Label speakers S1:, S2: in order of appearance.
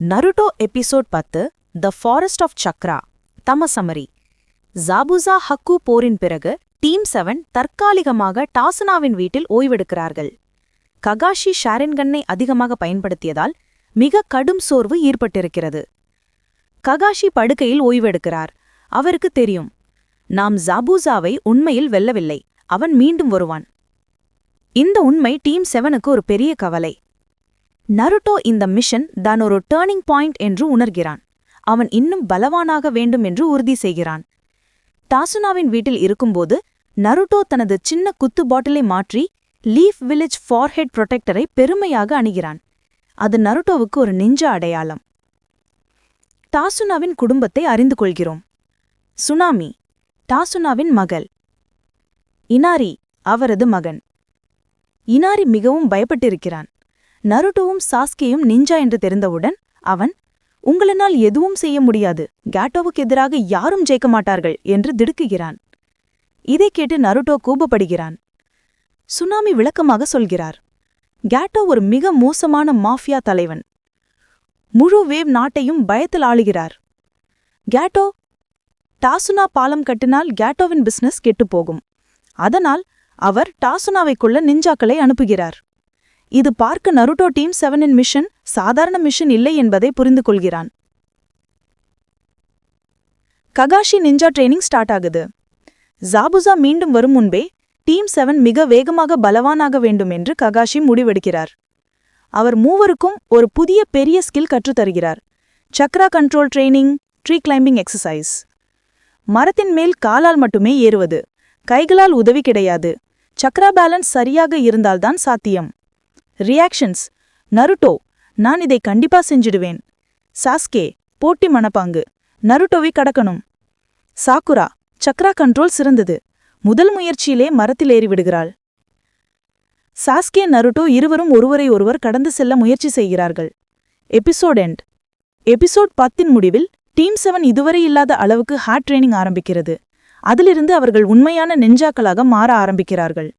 S1: Naruto episode 10 the forest of chakra தமசமரி. Zabuza Haku போரின் பிறகு டீம் 7 தற்காலிகமாக டாசுனாவின் வீட்டில் ஓய்வெடுக்கிறார்கள். ககாஷி ஷாரின்கன்னை அதிகமாக பயன்படுத்தியதால் மிக கடும் சோர்வு ஏற்பட்டிருக்கிறது. ககாஷி படுக்கையில் ஓய்வெடுக்கிறார். அவருக்கு தெரியும், நாம் ஜாபுசாவை உண்மையில் வெல்லவில்லை, அவன் மீண்டும் வருவான். இந்த உண்மை டீம் 7க்கு ஒரு பெரிய கவலை. நருட்டோ இந்த மிஷன் தான் ஒரு டேர்னிங் பாயிண்ட் என்று உணர்கிறான். அவன் இன்னும் பலவானாக வேண்டும் என்று உறுதி செய்கிறான். டாசுனாவின் வீட்டில் இருக்கும்போது நருட்டோ தனது சின்ன குத்து பாட்டிலை மாற்றி லீஃப் வில்லேஜ் ஃபார்ஹெட் புரொடெக்டரை பெருமையாக அணிகிறான். அது நருட்டோவுக்கு ஒரு நெஞ்ச அடையாளம். டாசுனாவின் குடும்பத்தை அறிந்து கொள்கிறோம். சுனாமி, டாசுனாவின் மகள். இனாரி, அவரது மகன். இனாரி மிகவும் பயப்பட்டிருக்கிறான். நருட்டோவும் சாஸ்கேயும் நிஞ்சா என்று தெரிந்தவுடன் அவன், உங்களினால் எதுவும் செய்ய முடியாது, கேட்டோவுக்கு எதிராக யாரும் ஜெயிக்க மாட்டார்கள் என்று திடுக்குகிறான். இதைக் கேட்டு நருட்டோ கோபப்படுகிறான். சுனாமி விளக்கமாக சொல்கிறார், கேட்டோ ஒரு மிக மோசமான மாஃபியா தலைவன். முழு வேவ் நாட்டையும் பயத்தில் ஆளுகிறார். கேட்டோ டாசுனா பாலம் கட்டினால் கேட்டோவின் பிசினஸ் கெட்டுப்போகும். அதனால் அவர் டாசுனாவைக்குள்ள நிஞ்சாக்களை அனுப்புகிறார். இது பார்க்க நருட்டோ டீம் 7இன் மிஷன் சாதாரண மிஷன் இல்லை என்பதை புரிந்து கொள்கிறான். ககாஷி நிஞ்சா ட்ரெயினிங் ஸ்டார்ட் ஆகுது. ஜாபுசா மீண்டும் வரும் முன்பே டீம் 7 மிக வேகமாக பலவானாக வேண்டும் என்று ககாஷி முடிவெடுக்கிறார். அவர் மூவருக்கும் ஒரு புதிய பெரிய ஸ்கில் கற்றுத்தருகிறார். Chakra control training, tree climbing exercise. மரத்தின் மேல் காலால் மட்டுமே ஏறுவது, கைகளால் உதவி கிடையாது. சக்ரா பேலன்ஸ் சரியாக இருந்தால்தான் சாத்தியம். ரியாக்ஷன்ஸ்: நருட்டோ, நான் இதை கண்டிப்பா செஞ்சிடுவேன். சாஸ்கே, போட்டி மனப்பாங்கு, நருட்டோவை கடக்கணும். சாக்குரா, சக்ரா கண்ட்ரோல் சிறந்தது, முதல் முயற்சியிலே மரத்தில் ஏறிவிடுகிறாள். சாஸ்கே, நருட்டோ இருவரும் ஒருவரை ஒருவர் கடந்து செல்ல முயற்சி செய்கிறார்கள். Episode end. எபிசோட் 10இன் முடிவில் டீம் 7 இதுவரை இல்லாத அளவுக்கு ஹார்ட் ட்ரெயினிங் ஆரம்பிக்கிறது. அதிலிருந்து அவர்கள் உண்மையான நெஞ்சாக்களாக மாற ஆரம்பிக்கிறார்கள்.